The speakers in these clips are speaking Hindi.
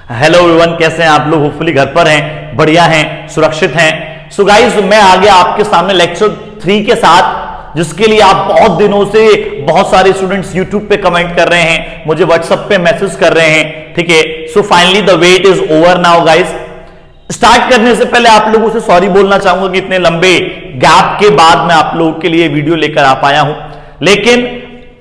हेलो एवरीवन, कैसे हैं आप लोग? होपफुली घर पर हैं, बढ़िया हैं, सुरक्षित हैं। सो गाइस, मैं आ गया आपके सामने लेक्चर 3 के साथ, जिसके लिए आप बहुत दिनों से बहुत सारे स्टूडेंट्स यूट्यूब पे कमेंट कर रहे हैं, मुझे व्हाट्सएप पे मैसेज कर रहे हैं। ठीक है, so finally the wait is over now guys. Start करने से पहले आप लोगों से सॉरी बोलना चाहूंगा कि इतने लंबे गैप के बाद मैं आप लोगों के लिए वीडियो लेकर आ पाया हूं, लेकिन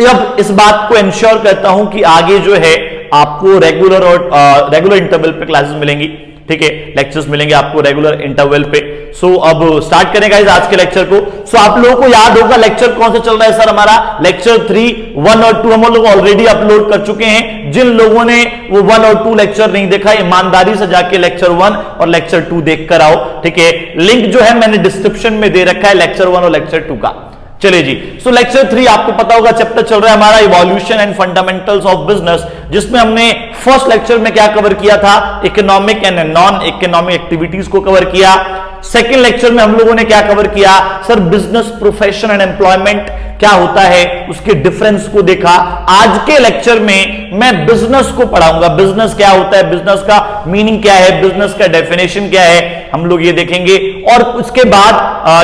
अब इस बात को इंश्योर करता हूं कि आगे जो है आपको रेगुलर इंटरवल पे क्लासेस मिलेंगी। ठीक है, लेक्चर्स मिलेंगे आपको रेगुलर इंटरवल पे। सो अब स्टार्ट करें गाइस आज के लेक्चर को। सो आप लोगों को याद होगा लेक्चर कौन सा चल रहा है सर? हमारा लेक्चर 3, 1 और 2 हम लोग ऑलरेडी अपलोड कर चुके हैं। जिन लोगों ने वो 1 और 2 लेक्चर नहीं देखा, ईमानदारी से जाके लेक्चर 1 और लेक्चर 2 देख कर आओ। ठीक है, लिंक जो है मैंने डिस्क्रिप्शन में दे रखा है लेक्चर 1 और लेक्चर 2 का। चलिए जी, सो लेक्चर 3 आपको पता होगा चैप्टर चल रहा है हमारा evolution and fundamentals of business, जिसमें हमने फर्स्ट लेक्चर में क्या कवर किया था? Economic and non economic activities को कवर किया। सेकेंड लेक्चर में हम लोगों ने क्या कवर किया sir? Business profession and employment क्या होता है, उसके डिफरेंस को देखा। आज के लेक्चर में मैं बिजनेस को पढ़ाऊंगा। बिजनेस क्या होता है, बिजनेस का मीनिंग क्या है, बिजनेस का डेफिनेशन क्या है, हम लोग ये देखेंगे। और उसके बाद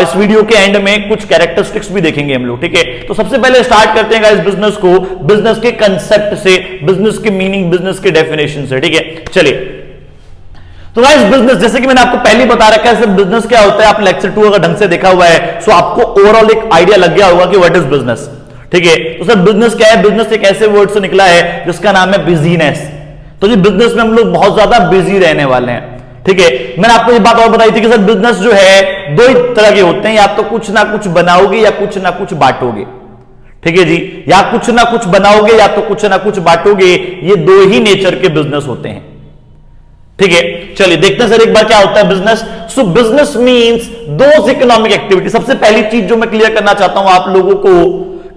इस वीडियो के एंड में कुछ कैरेक्टरिस्टिक्स भी देखेंगे हम लोग। ठीक है, तो सबसे पहले स्टार्ट करते हैं इस बिजनेस को, बिजनेस के कंसेप्ट से, बिजनेस के मीनिंग, बिजनेस के डेफिनेशन से। ठीक है, चलिए। तो गाइस बिजनेस, जैसे कि मैंने आपको पहले बता रखा है सर, बिजनेस क्या होता है। आपने लेक्चर 2 अगर ढंग से देखा हुआ है सो आपको ओवरऑल एक आइडिया लग गया होगा कि व्हाट इज बिजनेस। ठीक है, तो सर बिजनेस क्या है? बिजनेस एक ऐसे वर्ड से निकला है जिसका नाम है बिजीनेस। तो जी बिजनेस में हम लोग बहुत ज्यादा बिजी रहने वाले हैं। ठीक है, मैंने आपको ये बात और बताई थी कि सर बिजनेस जो है 2 तरह के होते हैं, या तो कुछ ना कुछ बनाओगे या कुछ ना कुछ बांटोगे। ठीक है जी, या कुछ ना कुछ बनाओगे या तो कुछ ना कुछ बांटोगे। ये 2 ही नेचर के बिजनेस होते हैं। ठीक है, चलिए देखते हैं सर एक बार क्या होता है बिजनेस। So business means those economic activity. सबसे पहली चीज जो मैं क्लियर करना चाहता हूं आप लोगों को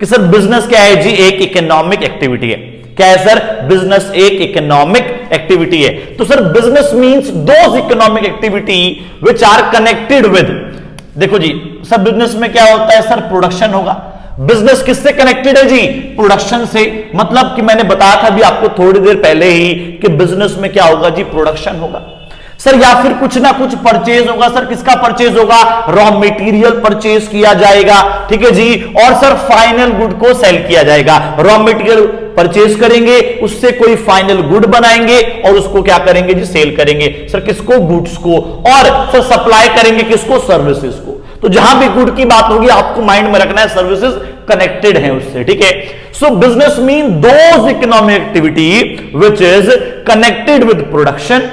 कि सर बिजनेस क्या है जी? एक इकोनॉमिक एक्टिविटी है। क्या है सर? बिजनेस एक इकोनॉमिक एक्टिविटी है। तो sir business means those economic activity which are connected with. देखो जी सर, बिजनेस में क्या होता है सर? प्रोडक्शन होगा। बिजनेस किससे कनेक्टेड है जी? प्रोडक्शन से। मतलब कि मैंने बताया था अभी आपको थोड़ी देर पहले ही कि बिजनेस में क्या होगा जी? प्रोडक्शन होगा सर, या फिर कुछ ना कुछ परचेज होगा। सर किसका परचेज होगा? रॉ मटेरियल परचेज किया जाएगा। ठीक है जी, और सर फाइनल गुड को सेल किया जाएगा। रॉ मटेरियल परचेज करेंगे, उससे कोई फाइनल गुड बनाएंगे और उसको क्या करेंगे जी? सेल करेंगे। सर किसको? गुड्स को। और सर सप्लाई करेंगे किसको? सर्विसेज को। तो जहां भी गुड की बात होगी आपको माइंड में रखना है सर्विसेज कनेक्टेड है उससे। ठीक है, so business mean those economic activity which is connected with production,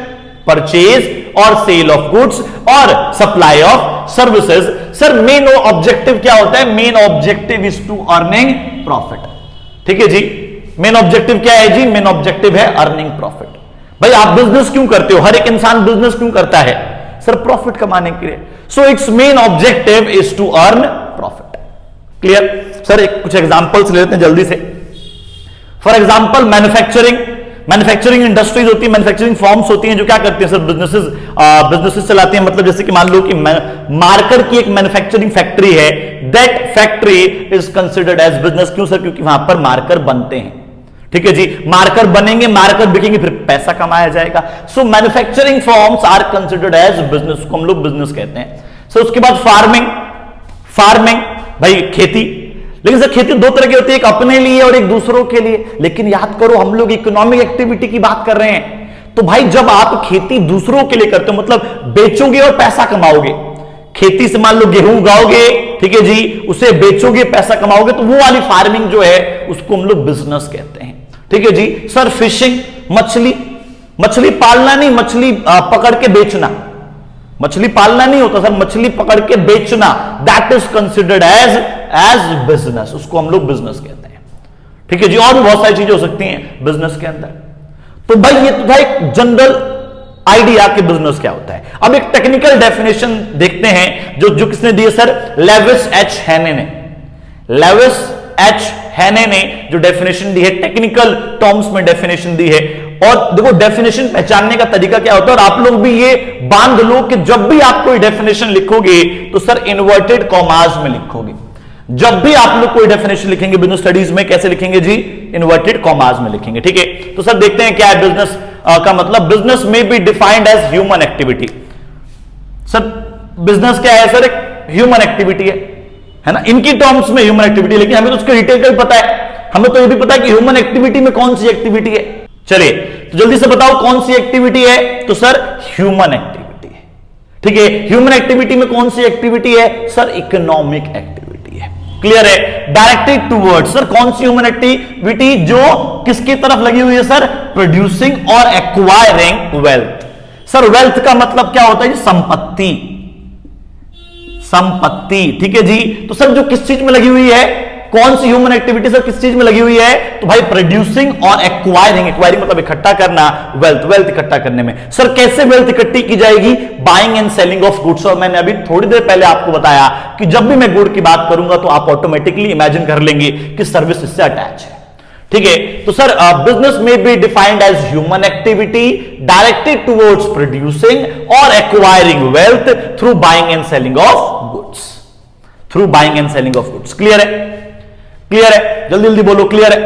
purchase और सेल ऑफ गुड्स और supply of services. Sir main objective क्या होता है? Main objective is to earning profit. ठीक है जी, मेन ऑब्जेक्टिव क्या है जी? मेन ऑब्जेक्टिव है अर्निंग प्रॉफिट। भाई आप बिजनेस क्यों करते हो? हर एक इंसान बिजनेस क्यों करता है सर? प्रॉफिट कमाने के लिए। So its main objective is to earn profit. Clear sir? कुछ एग्जांपल्स लेते हैं जल्दी से। फॉर एग्जांपल मैन्युफैक्चरिंग इंडस्ट्रीज होती है, मैन्युफैक्चरिंग फॉर्म्स होती हैं जो क्या करती हैं सर? बिजनेसेस चलाती हैं। मतलब जैसे कि मान लो कि मार्कर की एक मैन्युफैक्चरिंग फैक्ट्री है, that factory is considered as business. क्यों सर? क्योंकि वहां पर मार्कर बनते हैं। ठीक है जी, मार्कर बनेंगे, मार्कर बिकेंगे, फिर पैसा कमाया जाएगा। So manufacturing forms are considered as business, को हम लोग बिजनेस कहते हैं। सो उसके बाद फार्मिंग भाई खेती। लेकिन सर खेती 2 तरह की होती है, एक अपने लिए और एक दूसरों के लिए। लेकिन याद करो हम लोग इकोनॉमिक एक्टिविटी की बात कर रहे हैं। तो भाई जब आप खेती दूसरों के लिए करते हो, मतलब बेचोगे और पैसा कमाओगे। खेती से मान लो गेहूं उगाओगे, ठीक है जी, उसे बेचोगे, पैसा कमाओगे, तो वो वाली फार्मिंग जो है उसको हम लोग बिजनेस कहते हैं। ठीक है जी। सर फिशिंग, मछली पालना नहीं, मछली पकड़ के बेचना। मछली पालना नहीं होता सर, मछली पकड़ के बेचना, that is considered as business. उसको हम लोग बिजनेस कहते हैं। ठीक है जी, और भी बहुत सारी चीजें हो सकती हैं बिजनेस के अंदर। तो भाई ये तो था एक जनरल आइडिया कि बिजनेस क्या होता है। अब एक टेक्निकल डेफिनेशन देखते हैं जो किसने दी है सर? लेविस एच हैने ने। लेविस एच हैने ने जो डेफिनेशन दी है, टेक्निकल टर्म्स में डेफिनेशन दी है। और देखो डेफिनेशन पहचानने का तरीका क्या होता है, और आप लोग भी ये बांध लो कि जब भी आप कोई डेफिनेशन लिखोगे तो सर इन्वर्टेड कॉमास में लिखोगे। जब भी आप लोग कोई डेफिनेशन लिखेंगे बिजनेस स्टडीज में, कैसे लिखेंगे जी? इन्वर्टेड कॉमास में लिखेंगे, ठीक है। तो सर देखते हैं क्या है बिजनेस का मतलब। बिजनेस में be defined as human activity. Sir business क्या है? सर एक ह्यूमन एक्टिविटी है ना, इनकी टर्म्स में ह्यूमन एक्टिविटी, लेकिन हमें तो उसके डिटेल का भी पता है। हमें तो ये भी पता है कि ह्यूमन एक्टिविटी में कौन सी एक्टिविटी है। चलिए तो जल्दी से बताओ कौन सी एक्टिविटी है? तो सर ह्यूमन एक्टिविटी है, ठीक है। ह्यूमन एक्टिविटी में कौन सी एक्टिविटी है? सर इकोनॉमिक एक्टिविटी है। क्लियर है? डायरेक्टेड टूवर्ड्स, सर कौन सी ह्यूमन एक्टिविटी जो किसकी तरफ लगी हुई है? सर प्रोड्यूसिंग और एक्वायरिंग वेल्थ। सर वेल्थ का मतलब क्या होता है? संपत्ति, संपत्ति, ठीक है जी। तो सर जो किस चीज में लगी हुई है, कौन सी ह्यूमन एक्टिविटी सर किस चीज में लगी हुई है? तो भाई प्रोड्यूसिंग और एक्वायरिंग, एक्वायरिंग मतलब इकट्ठा करना, वेल्थ, वेल्थ इकट्ठा करने में। सर कैसे वेल्थ इकट्ठी की जाएगी? Buying and selling of goods. और मैंने अभी थोड़ी देर पहले आपको बताया कि जब भी मैं गुड की बात करूंगा तो आप ऑटोमेटिकली इमेजिन कर लेंगे कि सर्विस इससे अटैच है, ठीक है। तो सर बिजनेस में be defined as human activity directed towards producing और acquiring wealth through buying and selling of goods, through buying and selling of goods. Clear है? क्लियर है? जल्दी जल्दी बोलो, क्लियर है?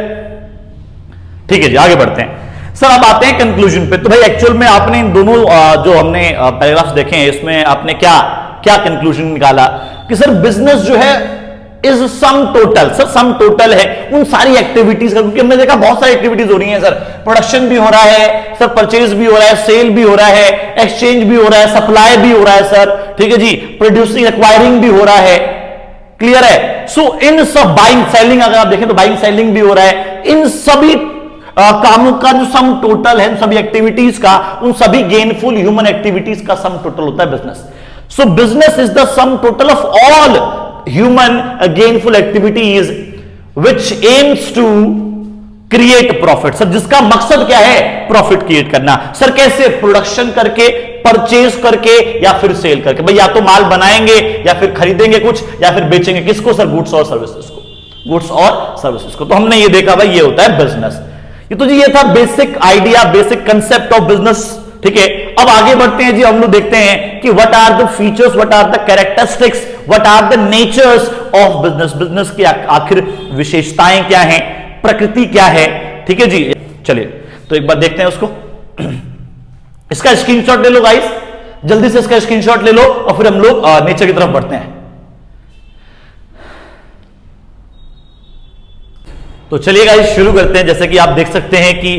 ठीक है जी, आगे बढ़ते हैं। सर अब आते हैं कंक्लूजन पे। तो भाई एक्चुअल में आपने इन दोनों जो हमने पैराग्राफ्स देखे हैं, इसमें आपने क्या क्या कंक्लूजन निकाला कि सर बिजनेस जो है is sum total, sir sum total है उन सारी एक्टिविटीज का, क्योंकि हमने देखा बहुत सारी एक्टिविटीज हो रही हैं सर। प्रोडक्शन भी हो रहा है सर, परचेज भी हो रहा है, सेल भी हो रहा है, एक्सचेंज भी हो रहा है, सप्लाई भी हो रहा है सर, ठीक है जी, प्रोड्यूसिंग एक्वायरिंग भी हो रहा है। क्लियर है? सो इन सब बाइंग सेलिंग, अगर आप देखें तो बाइंग सेलिंग भी हो रहा है। इन सभी कामों का जो सम टोटल है, सभी एक्टिविटीज का, उन सभी गेनफुल ह्यूमन एक्टिविटीज का सम टोटल होता है बिजनेस। So business is the sum total of all human gainful activities which aims to create profit. Sir जिसका मकसद क्या है? प्रॉफिट क्रिएट करना। सर कैसे? प्रोडक्शन करके, परचेज करके या फिर सेल करके। भाई या तो माल बनाएंगे या फिर खरीदेंगे कुछ या फिर बेचेंगे। किसको? सर गुड्स और सर्विसेज को, गुड्स और सर्विसेज को। तो हमने ये देखा भाई ये होता है बिजनेस। ये तो जी ये था basic idea, basic concept of business, ठीक है। अब आगे बढ़ते हैं जी, हम लोग देखते हैं कि what are the features, what are the characteristics, what are the natures of business. Business की आखिर विशेषताएं क्या हैं, प्रकृति क्या है, ठीक है जी। चलिए तो एक बार देखते हैं उसको। इसका स्क्रीनशॉट ले लो गाइस, जल्दी से इसका स्क्रीनशॉट ले लो और फिर हम लोग नेचर की तरफ बढ़ते हैं। तो चलिए गाइस शुरू करते हैं। जैसे कि आप देख सकते हैं कि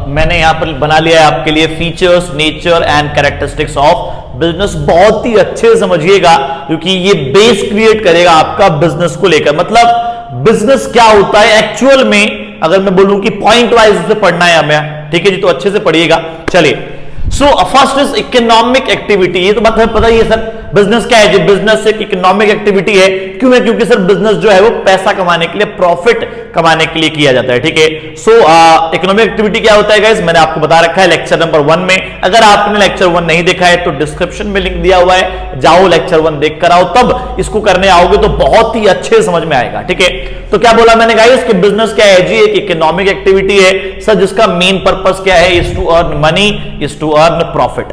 मैंने यहां पर बना लिया है आपके लिए features, nature and characteristics of business. बहुत ही अच्छे से समझिएगा क्योंकि ये बेस क्रिएट करेगा आपका बिजनेस को लेकर। मतलब बिजनेस क्या होता है एक्चुअल में, अगर मैं बोलूं कि पॉइंट वाइज उसे पढ़ना है हमें, ठीक है जी, तो अच्छे से पढ़िएगा। चलिए so first is economic activity. ये तो बात हमें पता ही है सर, बिजनेस क्या है जी? बिजनेस एक इकोनॉमिक एक्टिविटी है। क्यों है? क्योंकि सर बिजनेस जो है वो पैसा कमाने के लिए, प्रॉफिट कमाने के लिए किया जाता है, ठीक है। सो इकोनॉमिक एक्टिविटी क्या होता है गाइस? मैंने आपको बता रखा है लेक्चर नंबर 1 में। अगर आपने लेक्चर 1 नहीं देखा है तो डिस्क्रिप्शन में लिंक दिया हुआ है, जाओ लेक्चर 1 देख कर आओ, तब इसको करने आओगे तो बहुत ही अच्छे समझ में आएगा, ठीक है। तो क्या बोला मैंने गाइस कि बिजनेस क्या है जी? एक इकोनॉमिक एक्टिविटी है सर, जिसका मेन पर्पस क्या है? Is to earn money, is to earn profit,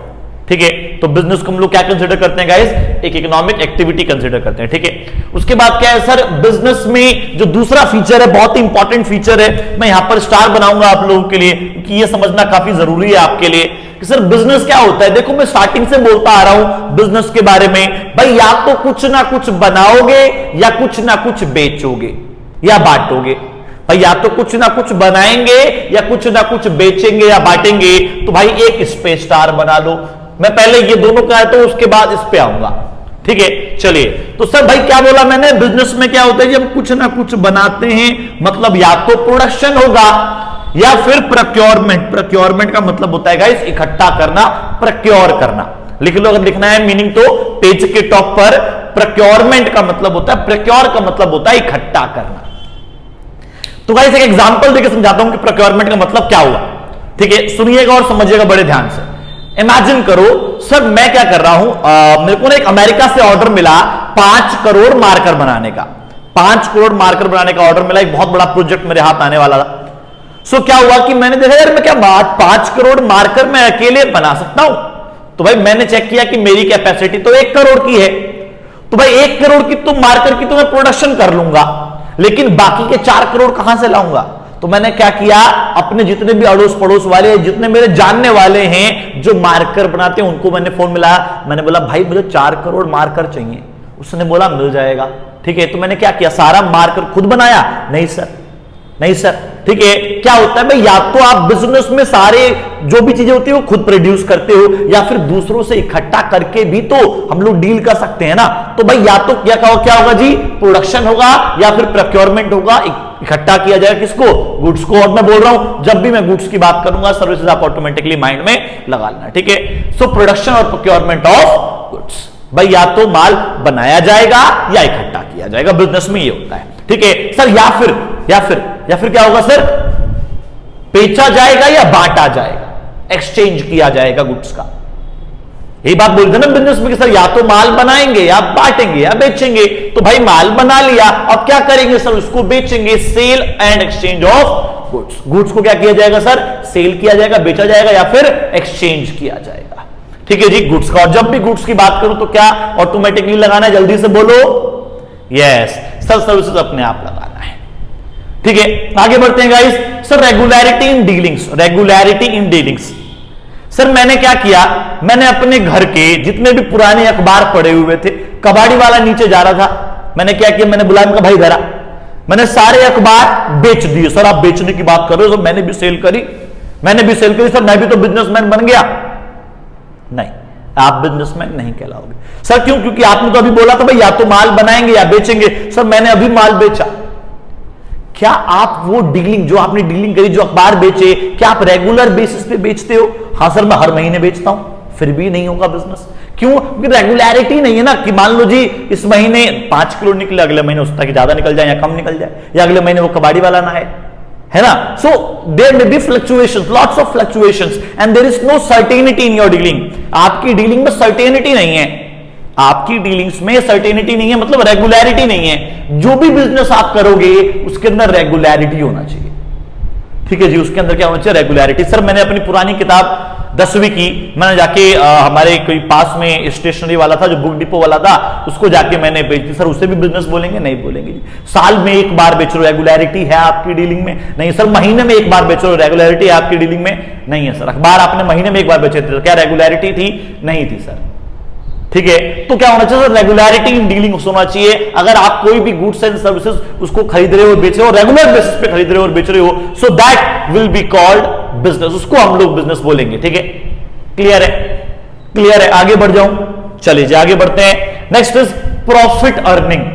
ठीक है। तो बिजनेस को हम लोग क्या कंसीडर करते हैं गाइस? एक इकोनॉमिक एक्टिविटी कंसीडर करते हैं, ठीक है। उसके बाद क्या है सर? बिजनेस में जो दूसरा फीचर है, बहुत ही इंपॉर्टेंट फीचर है, मैं यहां पर स्टार बनाऊंगा आप लोगों के लिए क्योंकि ये समझना काफी जरूरी है आपके लिए कि सर बिजनेस क्या होता है। देखो मैं स्टार्टिंग से बोलता आ रहा हूं बिजनेस के बारे में, भाई या तो कुछ ना कुछ बनाओगे या कुछ ना कुछ बेचोगे या बांटोगे। भाई या तो कुछ ना कुछ बनाएंगे या कुछ ना कुछ बेचेंगे या बांटेंगे। तो भाई एक इस पे स्टार बना लो। मैं पहले ये दोनों का है तो उसके बाद इस पे आऊंगा, ठीक है। चलिए तो सर भाई क्या बोला मैंने? बिजनेस में क्या होता है? जब कुछ ना कुछ बनाते हैं मतलब या तो प्रोडक्शन होगा या फिर प्रोक्योरमेंट। प्रोक्योरमेंट का मतलब होता है गाइस इकट्ठा करना, प्रोक्योर करना। लिख लो अगर लिखना है मीनिंग तो पेज के टॉप पर। प्रोक्योरमेंट का मतलब होता है, प्रोक्योर का मतलब होता है इकट्ठा करना। तो गाइस एक एग्जांपल देकर समझाता हूं कि प्रोक्योरमेंट का मतलब क्या हुआ, ठीक है। सुनिएगा और समझिएगा बड़े ध्यान से। इमेजिन करो सर मैं क्या कर रहा हूं, मेरे को ना एक अमेरिका से ऑर्डर मिला 5 करोड़ मार्कर बनाने का। 5 करोड़ मार्कर बनाने का ऑर्डर मिला, एक बहुत बड़ा प्रोजेक्ट मेरे हाथ आने वाला था। सो क्या हुआ कि मैंने देखा यार मैं क्या बात 5 करोड़ मार्कर मैं अकेले बना सकता हूं। तो भाई मैंने चेक किया कि मेरी कैपेसिटी तो 1 करोड़ की है। तो तो भाई 1 करोड़ की तो मार्कर की तो मैं प्रोडक्शन कर लूंगा, लेकिन बाकी के 4 करोड़ कहां से लाऊंगा? तो मैंने क्या किया, अपने जितने भी अड़ोस पड़ोस वाले, जितने मेरे जानने वाले हैं जो मार्कर बनाते हैं, उनको मैंने फोन मिलाया। मैंने बोला भाई मुझे 4 करोड़ मार्कर चाहिए। उसने बोला मिल जाएगा। ठीक है, तो मैंने क्या किया, सारा मार्कर खुद बनाया? नहीं सर, नहीं सर। ठीक है, क्या होता है भाई, या तो आप बिजनेस में सारे जो भी चीजें होती है वो खुद प्रोड्यूस करते हो, या फिर दूसरों से इकट्ठा करके भी तो हम लोग डील कर सकते हैं ना। तो भाई या तो क्या होगा जी, प्रोडक्शन होगा या फिर प्रोक्योरमेंट होगा, इकट्ठा किया जाएगा किसको, गुड्स को। और मैं बोल रहा हूं जब भी मैं गुड्स की बात करूंगा, सर्विसेज आप ऑटोमेटिकली माइंड में लगा लेना। ठीक है, सो प्रोडक्शन और प्रोक्योरमेंट ऑफ गुड्स, भाई या तो माल बनाया जाएगा या इकट्ठा किया जाएगा, बिजनेस में ये होता है। ठीक है सर, या फिर क्या होगा सर, बेचा जाएगा या बांटा जाएगा, एक्सचेंज किया जाएगा गुड्स का। यही बात बोलते ना बिजनेस में कि सर या तो माल बनाएंगे या बांटेंगे या बेचेंगे। तो भाई माल बना लिया, अब क्या करेंगे सर, उसको बेचेंगे, sale and exchange of goods. Goods को क्या किया जाएगा सर, सेल किया जाएगा, बेचा जाएगा या फिर एक्सचेंज किया जाएगा। ठीक है जी, गुड्स का। और जब भी गुड्स की बात करूं तो क्या ऑटोमेटिकली लगाना है, जल्दी से बोलो, यस सर, सर्विसेज अपने आप लगाना है। ठीक है, आगे बढ़ते हैं गाइस। सर रेगुलरिटी इन डीलिंग्स, रेगुलरिटी इन डीलिंग्स। सर मैंने क्या किया, मैंने अपने घर के जितने भी पुराने अखबार पड़े हुए थे, कबाड़ी वाला नीचे जा रहा था, मैंने क्या किया, मैंने बुलाया, उनका भाई धरा, मैंने सारे अखबार बेच दिए। सर आप बेचने की बात कर रहे हो, सर मैंने भी सेल करी, सर मैं भी तो बिजनेसमैन बन गया। नहीं, आप बिजनेसमैन नहीं कहलाओगे। सर क्यों? क्योंकि आपने तो अभी बोला था भाई या तो माल बनाएंगे या बेचेंगे। सर मैंने अभी माल बेचा। क्या आप वो डीलिंग जो आपने डीलिंग करी, जो अखबार बेचे, क्या आप रेगुलर बेसिस पे बेचते हो? हाँ सर मैं हर महीने बेचता हूं, फिर भी नहीं होगा बिजनेस। क्यों? क्योंकि रेगुलरिटी नहीं है ना, कि मान लो जी इस महीने 5 किलो निकले, अगले महीने हो सकता है कि ज्यादा निकल जाए या कम निकल जाए, या अगले महीने वो कबाड़ी वाला ना है ना। So there may be fluctuations, lots of fluctuations and there is no certainty in your dealing. आपकी डीलिंग में सर्टेनिटी नहीं है, आपकी डीलिंग्स में सर्टेनिटी नहीं है, मतलब रेगुलरिटी नहीं है। जो भी बिजनेस आप करोगे उसके अंदर रेगुलरिटी होना चाहिए। ठीक है जी, उसके अंदर क्या होना चाहिए, रेगुलरिटी। सर मैंने अपनी पुरानी किताब 10वीं की, मैंने जाके हमारे कोई पास में स्टेशनरी वाला था जो बुक डिपो वाला था, उसको जाके मैंने बेच दी। सर उससे भी बिजनेस बोलेंगे? नहीं बोलेंगे। साल में एक बार बेच रहे हो, रेगुलरिटी है आपकी डीलिंग में? नहीं सर। महीने में एक बार बेच रहे हो, रेगुलरिटी है आपकी डीलिंग में? नहीं है सर। अखबार आपने महीने में एक बार बेचे थे, क्या रेगुलरिटी थी? नहीं थी सर। ठीक है, तो क्या होना चाहिए, रेगुलरिटी इन डीलिंग होना चाहिए। अगर आप कोई भी गुड्स एंड सर्विसेज उसको खरीद रहे हो, बेच रहे हो, रेगुलर बेसिस पे खरीद रहे हो और बेच रहे हो, so that will be called business, उसको हम लोग बिजनेस बोलेंगे। ठीक है, क्लियर है? क्लियर है? आगे बढ़ जाऊं, चलिए आगे बढ़ते हैं। Next is profit earning.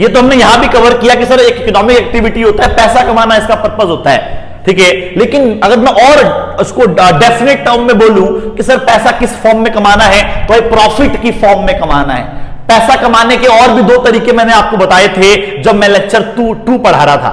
ये तो हमने यहां भी कवर किया कि सर एक इकोनॉमिक एक्टिविटी होता है, पैसा कमाना इसका पर्पस होता है। ठीक है, लेकिन अगर मैं और उसको डेफिनेट टर्म में बोलूं कि सर पैसा किस फॉर्म में कमाना है, तो प्रॉफिट की फॉर्म में कमाना है। पैसा कमाने के और भी 2 तरीके मैंने आपको बताए थे जब मैं लेक्चर 2 पढ़ा रहा था।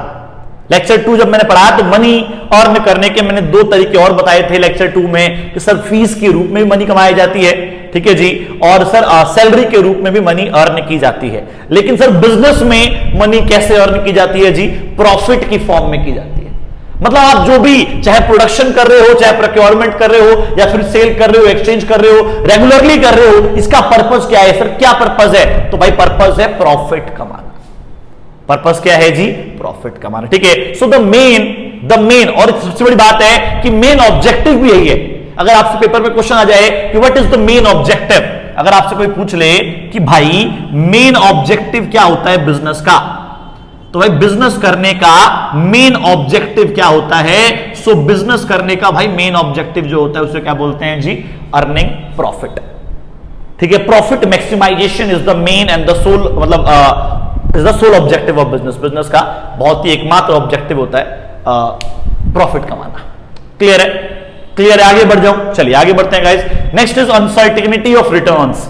लेक्चर 2 जब मैंने पढ़ाया तो मनी अर्न करने के मैंने 2 तरीके और बताए थे लेक्चर 2 में, कि सर फीस के रूप में भी मनी कमाई जाती है, ठीक है जी, और सर सैलरी के रूप में भी मनी अर्न की जाती है। लेकिन सर बिजनेस में मनी कैसे अर्न की जाती है जी? प्रॉफिट की फॉर्म में की जाती है। मतलब आप जो भी चाहे प्रोडक्शन कर रहे हो, चाहे प्रोक्योरमेंट कर रहे हो, या फिर सेल कर रहे हो, एक्सचेंज कर रहे हो, रेगुलरली कर रहे हो, इसका पर्पस क्या है सर? क्या पर्पस है? तो भाई पर्पस है प्रॉफिट कमाना। पर्पस क्या है जी? प्रॉफिट कमाना। ठीक है, सो द मेन और सबसे बड़ी बात है कि मेन ऑब्जेक्टिव भी यही है। अगर आपसे पेपर में क्वेश्चन आ जाए कि what is the main objective, अगर आपसे कोई पूछ ले कि भाई मेन ऑब्जेक्टिव क्या होता है बिजनेस का, तो भाई बिजनेस करने का मेन ऑब्जेक्टिव क्या होता है? सो बिजनेस करने का भाई मेन ऑब्जेक्टिव जो होता है उसे क्या बोलते हैं जी? Earning profit. ठीक है, profit maximisation is the main and the sole, मतलब is the sole objective of business. Business का बहुत ही एकमात्र ऑब्जेक्टिव होता है प्रॉफिट कमाना। क्लियर है? क्लियर है? आगे बढ़ जाऊं, चलिए आगे बढ़ते हैं guys. Next is uncertainty of returns.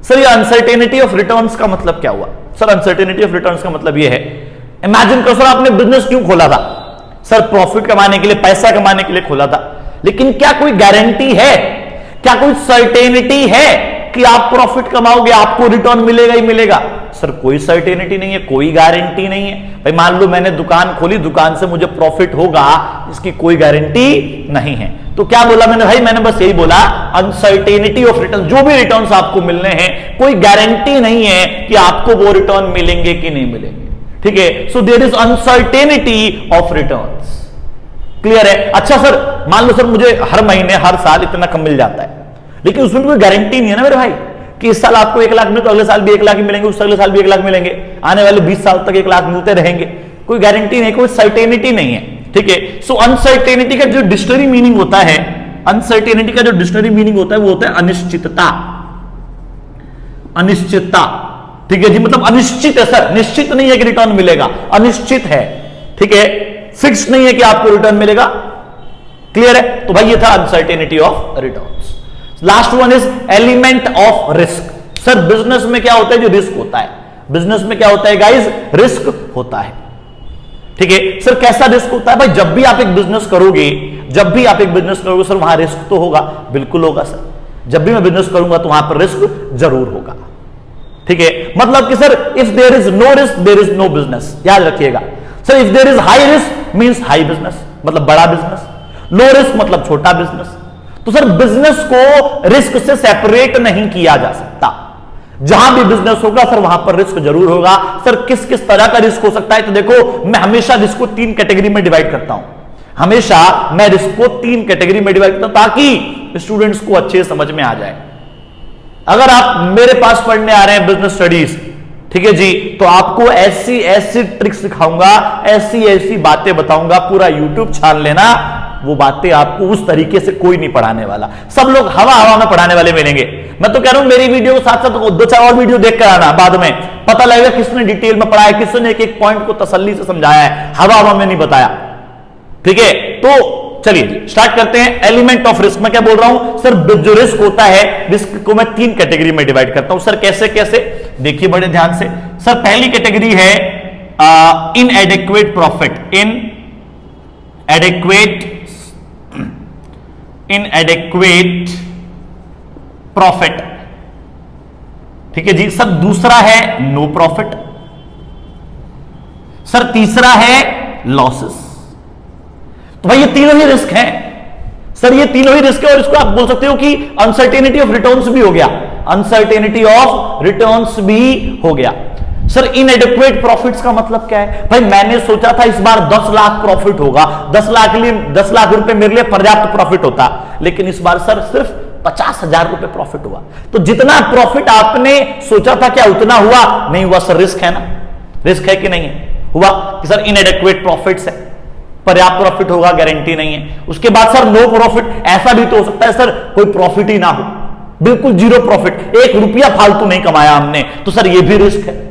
Sir ये अनसर्टेनिटी ऑफ रिटर्न्स का मतलब क्या हुआ? सर अनसर्टेनिटी ऑफ रिटर्न्स का मतलब ये है, इमेजिन करो सर आपने बिजनेस क्यों खोला था? सर प्रॉफिट कमाने के लिए, पैसा कमाने के लिए खोला था, लेकिन क्या कोई गारंटी है, क्या कोई सर्टेनिटी है कि आप प्रॉफिट कमाओगे, आपको रिटर्न मिलेगा ही मिलेगा? सर कोई सर्टेनिटी नहीं है, कोई गारंटी नहीं है। भाई मान लो मैंने दुकान खोली, दुकान से मुझे प्रॉफिट होगा, इसकी कोई गारंटी नहीं है। तो क्या बोला मैंने भाई? मैंने बस यही बोला, अनसर्टेनिटी ऑफ रिटर्न, जो भी रिटर्न्स आपको मिलने हैं कोई गारंटी नहीं है कि आपको वो रिटर्न मिलेंगे कि नहीं मिलेंगे, ठीक है? So there is uncertainty of returns. Clear है? अच्छा सर, मान लो सर मुझे हर महीने हर साल इतना कम मिल जाता है, लेकिन उसमें कोई गारंटी नहीं है ना मेरे भाई कि इस साल आपको 1 लाख मिले तो अगले साल भी 1 लाख ही मिलेंगे, उस अगले साल भी 1 लाख मिलेंगे, आने वाले 20 साल तक 1 लाख मिलते रहेंगे। कोई गारंटी नहीं, कोई सर्टेनिटी नहीं है, ठीक है? सो अनसर्टेनिटी का जो डिक्शनरी मीनिंग होता है, अनसर्टेनिटी का जो डिक्शनरी मीनिंग होता है वो होता है अनिश्चितता। अनिश्चितता, ठीक है जी, मतलब अनिश्चित है सर, निश्चित नहीं है कि रिटर्न मिलेगा, अनिश्चित है, ठीक है? फिक्स नहीं है कि आपको रिटर्न मिलेगा। क्लियर है? तो भाई ये था uncertainty of returns. Last one is element of risk. Sir business में क्या होता है? जो रिस्क होता है, बिजनेस में क्या होता है गाइस? रिस्क होता है, ठीक है? सर कैसा रिस्क होता है? भाई जब भी आप एक बिजनेस करोगे, जब भी आप एक बिजनेस करोगे सर वहां रिस्क तो होगा, बिल्कुल होगा सर। जब भी मैं बिजनेस करूंगा तो वहां पर रिस्क जरूर होगा, ठीक है? मतलब कि sir if there is no risk there is no business, याद रखिएगा। Sir if there is high risk means high business, मतलब बड़ा बिजनेस, लो रिस्क मतलब छोटा बिजनेस। तो सर बिजनेस को रिस्क से सेपरेट नहीं किया जा सकता। जहां भी बिजनेस होगा सर वहां पर रिस्क जरूर होगा। सर किस किस तरह का रिस्क हो सकता है? तो देखो मैं हमेशा रिस्क को 3 कैटेगरी में डिवाइड करता हूं, हमेशा मैं रिस्क को 3 कैटेगरी में डिवाइड करता हूं ताकि स्टूडेंट्स को अच्छे समझ में आ जाए। अगर आप मेरे पास पढ़ने आ रहे हैं बिजनेस स्टडीज, ठीक है जी, तो आपको ऐसी ऐसी ट्रिक्स सिखाऊंगा, ऐसी ऐसी बातें बताऊंगा, पूरा यूट्यूब छान लेना। वो बातें आपको उस तरीके से कोई नहीं पढ़ाने वाला, सब लोग हवा हवा में पढ़ाने वाले मिलेंगे। मैं तो कह रहा हूं मेरी वीडियो के साथ साथ 2-4 और वीडियो देख कर आना, बाद में पता लगेगा किसने डिटेल में पढ़ा है, किसने एक एक पॉइंट को तसल्ली से समझाया है, हवा हवा में नहीं बताया, ठीक है? तो चलिए स्टार्ट करते हैं। एलिमेंट ऑफ रिस्क में क्या बोल रहा हूं? सर जो रिस्क होता है, रिस्क को मैं 3 कैटेगरी में डिवाइड करता हूं। सर कैसे कैसे? देखिए बड़े ध्यान से। सर पहली कैटेगरी है इनएडेक्वेट प्रॉफिट, इनएडेक्वेट प्रॉफिट, ठीक है जी। सर दूसरा है नो प्रॉफिट। सर तीसरा है लॉसेस। तो भाई ये तीनों ही रिस्क हैं सर, ये तीनों ही रिस्क है। और इसको आप बोल सकते हो कि अनसर्टेनिटी ऑफ रिटर्न्स भी हो गया, अनसर्टेनिटी ऑफ रिटर्न्स भी हो गया। सर इनएडिक्वेट प्रॉफिट्स का मतलब क्या है? भाई मैंने सोचा था इस बार 10 लाख प्रॉफिट होगा, 10 लाख रुपए मेरे लिए पर्याप्त प्रॉफिट होता, लेकिन इस बार सर सिर्फ 50,000 रुपए प्रॉफिट हुआ। तो जितना प्रॉफिट आपने सोचा था क्या उतना हुआ? नहीं हुआ सर। रिस्क है ना, रिस्क है कि नहीं है? हुआ कि सर इनएडिक्वेट प्रॉफिट्स है, पर्याप्त प्रॉफिट होगा गारंटी नहीं है। उसके बाद सर नो प्रॉफिट, ऐसा भी तो हो सकता है सर कोई प्रॉफिट ही ना हो, बिल्कुल जीरो प्रॉफिट, 1 रुपया फालतू नहीं कमाया हमने, तो सर ये भी रिस्क है।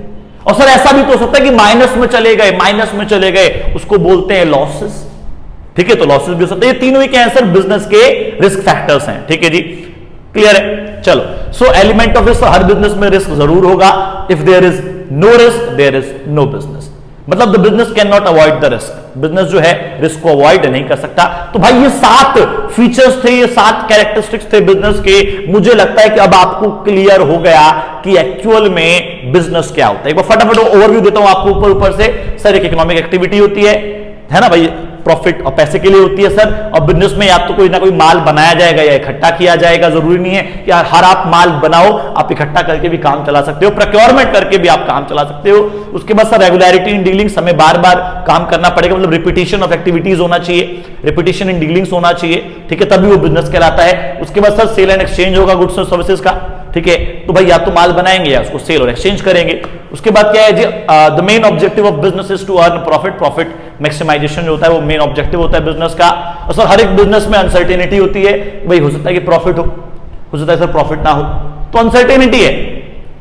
और सर ऐसा भी तो हो सकता है कि माइनस में चले गए, माइनस में चले गए, उसको बोलते हैं लॉसेस, ठीक है? तो लॉसेस भी हो सकते हैं। ये तीनों ही क्या है सर? बिजनेस के रिस्क फैक्टर्स हैं, ठीक है जी, क्लियर है? चलो, सो एलिमेंट ऑफ रिस्क, हर बिजनेस में रिस्क जरूर होगा। If there is no risk there is no business, मतलब the business can not avoid the risk, business जो है रिस्क को अवॉइड नहीं कर सकता। तो भाई ये 7 फीचर्स थे, ये 7 कैरेक्टरिस्टिक्स थे बिजनेस के। मुझे लगता है कि अब आपको क्लियर हो गया कि एक्चुअल में बिजनेस क्या होता है। एक बार फटाफट ओवरव्यू देता हूं आपको ऊपर से। सर एक इकोनॉमिक एक्टिविटी होती है ना भाई, प्रॉफिट और पैसे के लिए होती है सर। और बिजनेस में या तो कोई ना कोई माल बनाया जाएगा या इकट्ठा किया जाएगा, जरूरी नहीं है कि हर आप माल बनाओ, आप इकट्ठा करके भी काम चला सकते हो, प्रोक्योरमेंट करके भी आप काम चला सकते हो। उसके बाद सर रेगुलरिटी इन डीलिंग्स, हमें बार बार काम करना पड़ेगा, मतलब रिपीटेशन ऑफ एक्टिविटीज होना चाहिए, रिपीटेशन इन डीलिंग्स होना चाहिए, ठीक है? तभी वो बिजनेस कहलाता है। उसके बाद सर सेल एंड एक्सचेंज होगा गुड्स और सर्विसेज का, ठीक है? तो भाई या तो माल बनाएंगे या उसको सेल और एक्सचेंज करेंगे। उसके बाद क्या है जी? The main objective of business is to earn profit, profit maximisation जो होता है वो मेन ऑब्जेक्टिव होता है बिजनेस का। और सर हर एक बिजनेस में अनसर्टेनिटी होती है, भाई हो सकता है कि प्रॉफिट हो सकता है सर प्रॉफिट ना हो, तो अनसर्टेनिटी है,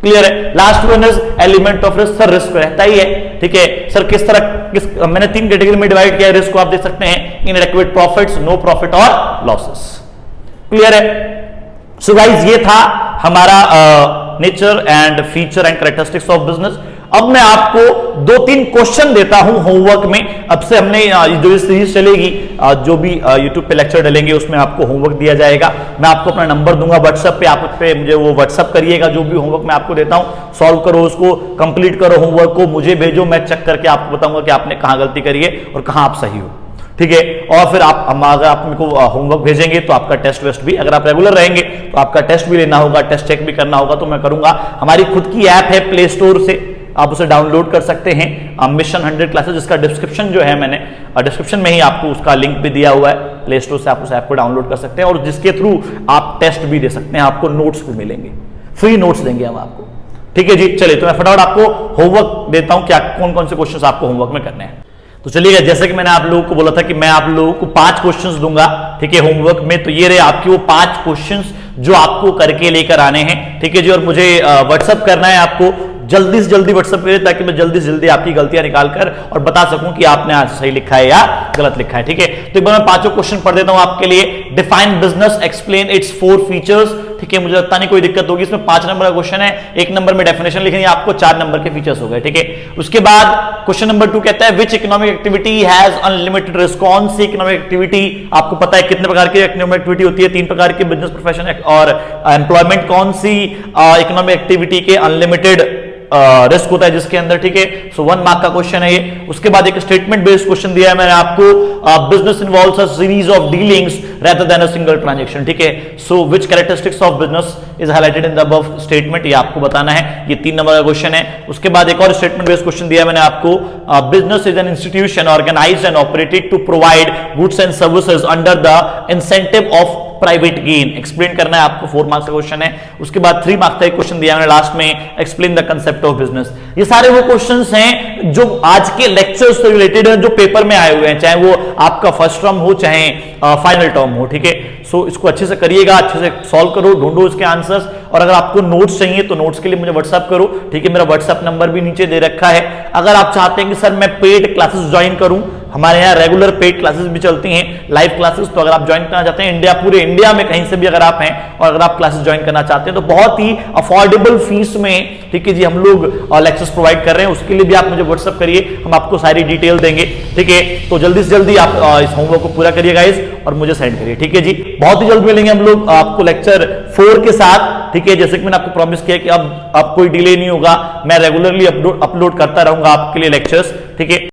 क्लियर है? Last one is element of risk, sir risk रहता ही है, ठीक है? सर किस तरह मैंने 3 कैटेगरी में डिवाइड किया है रिस्क को, आप देख सकते हैं, इनएडेक्वेट प्रॉफिट्स, नो प्रॉफिट और लॉसेस, क्लियर है? सो गाइस ये था हमारा nature and feature and characteristics of business. अब मैं आपको 2-3 क्वेश्चन देता हूं होमवर्क में। अब से हमने जो ये सीरीज चलेगी, जो भी यूट्यूब पे लेक्चर डलेंगे उसमें आपको होमवर्क दिया जाएगा। मैं आपको अपना नंबर दूंगा व्हाट्सएप पे, आप उस पे मुझे वो व्हाट्सएप करिएगा। जो भी होमवर्क मैं आपको देता हूं सॉल्व करो, उसको कंप्लीट करो, होमवर्क को मुझे भेजो, मैं चेक करके आपको बताऊंगा कि आपने कहां गलती करी है और कहां आप सही हो, ठीक है। और फिर अगर आप मेरे को होमवर्क भेजेंगे तो आपका टेस्ट वेस्ट भी, अगर आप रेगुलर रहेंगे तो आपका टेस्ट भी लेना होगा, टेस्ट चेक भी करना होगा, तो मैं करूंगा। हमारी खुद की ऐप है प्ले स्टोर से, आप उसे डाउनलोड कर सकते हैं, मिशन 100 क्लासेस, जिसका डिस्क्रिप्शन जो है मैंने डिस्क्रिप्शन में ही आपको उसका लिंक भी दिया हुआ है। प्ले स्टोर से आप उस ऐप को डाउनलोड कर सकते हैं और जिसके थ्रू आप टेस्ट भी दे सकते हैं, आपको नोट्स भी मिलेंगे, फ्री नोट्स देंगे हम आपको, ठीक है जी। चलिए तो मैं फटाफट आपको होमवर्क देता हूं, क्या कौन कौन से क्वेश्चंस आपको होमवर्क में करने हैं। तो चलिए, जैसे कि मैंने आप लोगों को बोला था कि मैं आप लोगों को 5 क्वेश्चंस दूंगा, ठीक है, होमवर्क में। तो ये रहे आपके वो 5 क्वेश्चंस जो आपको करके लेकर आने हैं, ठीक है जी। और मुझे व्हाट्सअप करना है आपको, जल्दी से जल्दी व्हाट्सअप करिए ताकि मैं जल्दी से जल्दी आपकी गलतियां निकाल कर और बता सकूं कि आपने आज सही लिखा है या गलत लिखा है, ठीक है। तो एक बार मैं 5 क्वेश्चन पढ़ देता हूं आपके लिए। Define business, explain it's 4 features, ठीक है। मुझे लगता नहीं कोई दिक्कत होगी, इसमें 5 नंबर का क्वेश्चन है, 1 नंबर में डेफिनेशन लिखनी है आपको, 4 नंबर के फीचर्स हो गए, ठीक है। उसके बाद क्वेश्चन नंबर 2 कहता है which economic activity has unlimited risk. कौन सी इकोनॉमिक एक्टिविटी, आपको पता है कितने प्रकार की इकोनॉमिक एक्टिविटी होती है, 3 प्रकार की, बिजनेस, प्रोफेशन और एम्प्लॉयमेंट। कौन सी इकोनॉमिक एक्टिविटी के अनलिमिटेड रिस्क होता है जिसके अंदर, ठीक है। सो 1 मार्क का क्वेश्चन है ये। उसके बाद एक स्टेटमेंट बेस्ड क्वेश्चन दिया है मैंने आपको, business involves a series of dealings rather than a single transaction, ठीक है। सो which characteristics of business is highlighted in the above statement, ये आपको बताना है, ये 3 नंबर का क्वेश्चन है। उसके बाद एक और स्टेटमेंट बेस्ड क्वेश्चन दिया है मैंने आपको, business is an institution organised and operated to provide goods and services under the incentive of private gain. Explain करना है आपको, 4 मार्क्स का क्वेश्चन है। उसके बाद 3 मार्क्स का एक क्वेश्चन दिया मैंने लास्ट में, explain the concept of business. ये सारे वो क्वेश्चंस हैं जो आज के लेक्चर्स से रिलेटेड हैं, जो पेपर में आए हुए हैं, चाहे वो आपका फर्स्ट टर्म हो चाहे फाइनल टर्म हो, ठीक है। सो इसको अच्छे से करिएगा, अच्छे से सॉल्व करो, ढूंढो इसके आंसर्स। और अगर आपको नोट्स चाहिए तो नोट्स के लिए मुझे व्हाट्सएप करो, ठीक है। मेरा व्हाट्सएप नंबर भी नीचे दे रखा है। अगर आप चाहते हैं कि सर मैं पेड क्लासेस ज्वाइन करूं, हमारे यहाँ रेगुलर पेड क्लासेस भी चलती हैं, लाइव क्लासेस, तो अगर आप ज्वाइन करना चाहते हैं पूरे इंडिया में कहीं से भी अगर आप हैं और अगर आप क्लासेस ज्वाइन करना चाहते हैं तो बहुत ही अफोर्डेबल फीस में, ठीक है जी, हम लोग लेक्चर्स प्रोवाइड कर रहे हैं। उसके लिए भी आप मुझे व्हाट्सएप करिए, हम आपको सारी डिटेल देंगे, ठीक है। तो जल्दी से जल्दी आप इस होमवर्क को पूरा करिए गाइस और मुझे सेंड करिए, ठीक है जी। बहुत ही जल्द मिलेंगे हम लोग आपको लेक्चर 4 के साथ, ठीक है। जैसे कि मैंने आपको प्रॉमिस किया कि अब कोई डिले नहीं होगा, मैं रेगुलरली अपलोड करता रहूंगा आपके लिए लेक्चर्स, ठीक है।